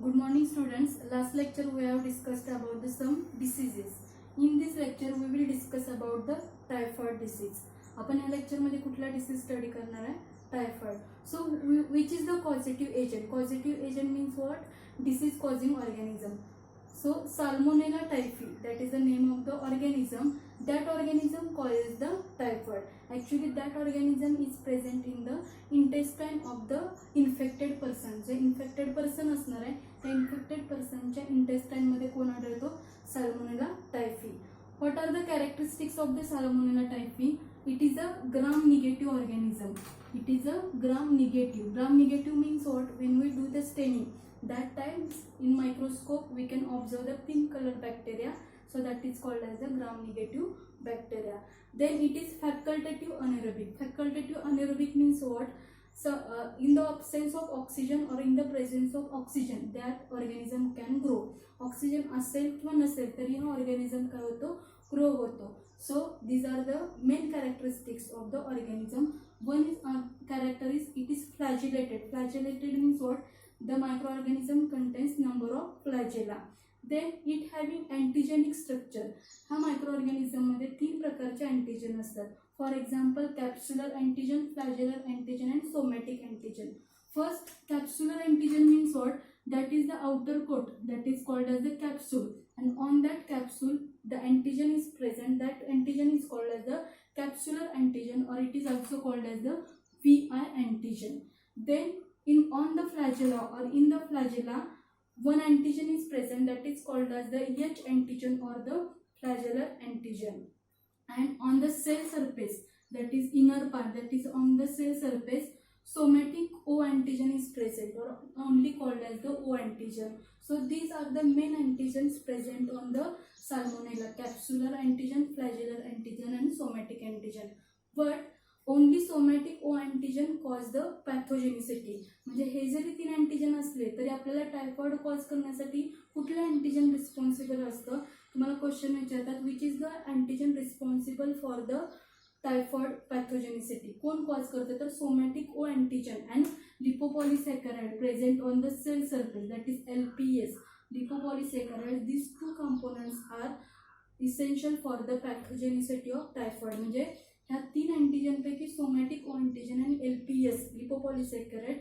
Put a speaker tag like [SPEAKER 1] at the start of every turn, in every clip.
[SPEAKER 1] Good morning students. Last lecture we have discussed about some diseases. In this lecture we will discuss about the typhoid disease. आपण या lecture मध्ये कुठला disease study करणार आहे? Typhoid. So which is the causative agent? Causative agent means what? Disease causing organism. So Salmonella typhi, that is the name of the organism. That organism causes the typhoid. Actually that organism is present in the intestine of the infected person. जे infected person असणार आहे त्या infected personच्या intestine मध्ये कोण आढळतो? Salmonella typhi. What are the characteristics of the Salmonella typhi? It is a gram-negative organism. It is a gram-negative. Gram-negative means what? When we do the staining, that time in microscope we can observe the pink color bacteria, so that is called as the gram-negative bacteria. Then it is facultative anaerobic. Facultative anaerobic means what? So in the absence of oxygen or in the presence of oxygen, that organism can grow. Oxygen असेल किंवा नसेल तरी हा organism काय होतो? Grow होतो. So these are the main characteristics of the organism. One is character is it is flagellated. Flagellated means what? The microorganism contains number of flagella. Then it having antigenic structure. हा microorganism मध्ये तीन प्रकारचे antigen असतात. For example, capsular antigen, flagellar antigen and somatic antigen. First, capsular antigen means what? That is the outer coat that is called as the capsule, and on that capsule the antigen is present. That antigen is called as the capsular antigen, or it is also called as the VI antigen. Then on the flagella or in the flagella one antigen is present that is called as the H antigen or the flagellar antigen. And on the cell surface, that is inner part, that is on the cell surface, somatic O antigen is present, or only called as the O antigen. So these are the main antigens present on the Salmonella: capsular antigen, flagellar antigen and somatic antigen. But only somatic O antigen cause the pathogenicity. म्हणजे हे जरी तीन antigen असले तरी आपल्याला typhoid cause करण्यासाठी कुठलं antigen responsible असतं? तुम्हाला क्वेश्चन विचारतात, which is the antigen responsible for the typhoid pathogenicity. कोण कॉज करते? तर somatic O antigen and lipopolysaccharide present on the cell surface, that is LPS. Lipopolysaccharide, these two components are essential for the pathogenicity of typhoid. म्हणजे ह्या तीन अँटीजनपैकी somatic O antigen आणि LPS lipopolysaccharide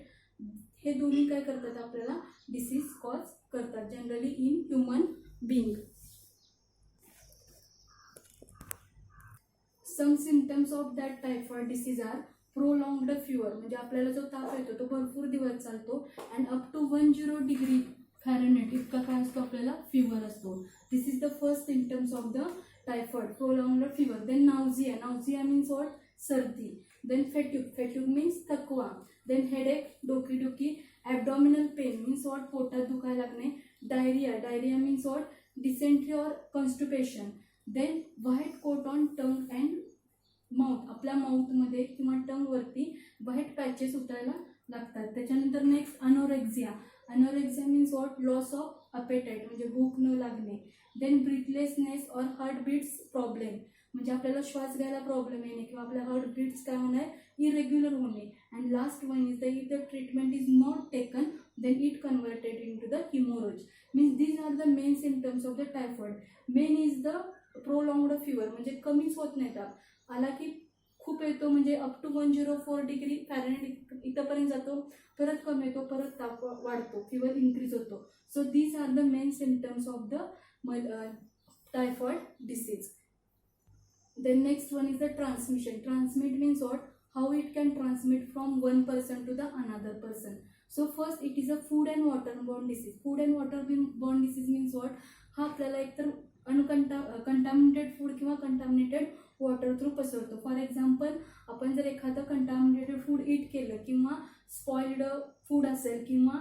[SPEAKER 1] हे दोन्ही काय करतात? आपल्याला डिसीज कॉज करतात generally in human being. Some symptoms of that typhoid disease are prolonged fever, म्हणजे आपल्याला जो ताप येतो तो भरपूर दिवस चालतो, and up to 10 degree Fahrenheit इतका काय असतो? आपल्याला फीवर असतो. This is the first symptoms of the typhoid, prolonged fever. Then nausea. Nausea means what? सर्दी. Then fatigue. Fatigue means थकवा. Then headache, डोकीदुखी. Abdominal pain means what? पोटात दुखायला लागणे. Diarrhea. Diarrhea means what? Dysentery or constipation. Then white coat on tongue and mouth. आपल्या mouth मध्ये किंवा tongue वरती white patches उठायला लागतात. त्याच्यानंतर next anorexia. Anorexia means what? Loss of appetite, म्हणजे भूक न लागणे. देन ब्रीथलेसनेस और हार्ट बीट्स प्रॉब्लेम, म्हणजे आपल्याला श्वास घ्यायला प्रॉब्लेम येणे किंवा आपल्या हार्ट बीट्स काय होणार? इरेग्युलर होणे. And last one is the if the treatment is not taken then it converted into the haemorrhage. Means these are the main symptoms of the typhoid. Main is the prolonged fever, म्हणजे कमीच होत नाही ताप. आला की खूप येतो, म्हणजे अप टू 104 डिग्री फॅरनहाइट इथंपर्यंत जातो, परत कमी येतो, परत ताप वाढतो, फीवर इन्क्रीज होतो. So these are the main symptoms of the typhoid disease. Then next one is the transmission. Transmit means what? How it can transmit from one person to the another person. So first it is a food and waterborne disease. Food and waterborne disease means what? हा आपल्याला एकतर contaminated food किंवा contaminated water through पसरतो. For example, आपण जर एखादं contaminated food ईट केलं किंवा स्पॉइल्ड फूड असेल किंवा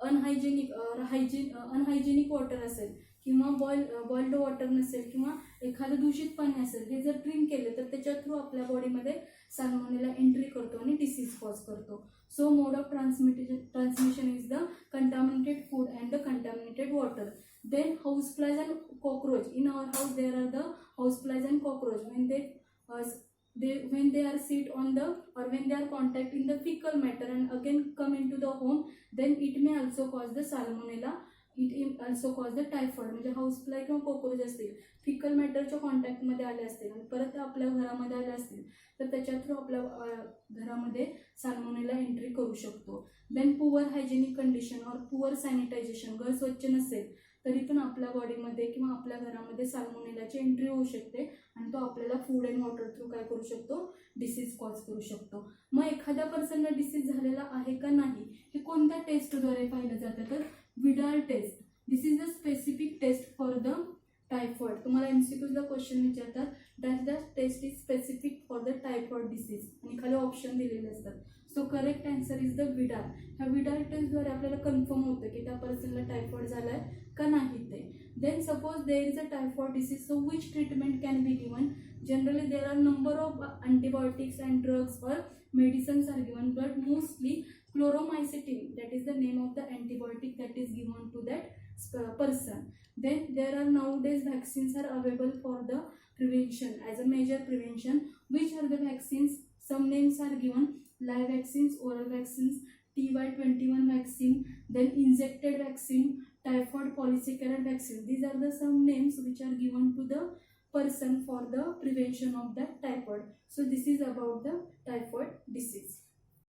[SPEAKER 1] अनहायजेनिक वॉटर असेल किंवा बॉइल्ड वॉटर नसेल किंवा एखादं दूषित पाणी असेल, हे जर ड्रिंक केले तर त्याच्या थ्रू आपल्या बॉडीमध्ये सॅल्मोनेला एंट्री करतो आणि डिसीज कॉज करतो. So mode of transmission is the contaminated food and the contaminated water. Then houseflies and cockroach. In our house there are the houseflies and cockroach. When they when they are sit on the or when they are contact in the fecal matter and again come into the home, then it may also cause the salmonella. It also cause the typhoid. म्हणजे हाऊसफ्लाय किंवा cockroach असतील fickle मॅटरच्या कॉन्टॅक्टमध्ये आले असतील आणि परत ते आपल्या घरामध्ये आले असतील तर त्याच्या थ्रू आपल्या घरामध्ये साल्मोनेला एंट्री करू शकतो. देन पुअर हायजेनिक कंडिशन और पुअर सॅनिटायझेशन, घर स्वच्छ नसेल तरी पण आपल्या बॉडीमध्ये किंवा आपल्या घरामध्ये साल्मोनेलाची एंट्री होऊ शकते आणि तो आपल्याला फूड अँड वॉटर थ्रू काय करू शकतो, डिसीज कॉज करू शकतो. मग एखाद्या पर्सनला डिसीज झालेला आहे का नाही हे कोणत्या टेस्टद्वारे पाहिलं जातं तर Widal test. This is a specific test for the typhoid. तुम्हाला एमसीक्यूजला क्वेश्चन विचारतात that the test is specific for the typhoid disease आणि खाली ऑप्शन दिलेले असतात. So correct answer is the Widal. ह्या विडाल टेस्टद्वारे आपल्याला कन्फर्म होतं की त्या पर्सनला टायफॉइड झाला आहे का नाही ते. Then suppose there is a typhoid disease, so which treatment can be given. Generally there are number of antibiotics and drugs or medicines are given, but mostly chloromycetin, that is the name of the antibiotic that is given to that person. Then there are nowadays vaccines are available for the prevention as a major prevention. Which are the vaccines? Some names are given: live vaccines, oral vaccines, TY21 vaccine, then injected vaccine, typhoid polysaccharide vaccine. These are the some names which are given to the person for the prevention of the typhoid. So this is about the typhoid disease.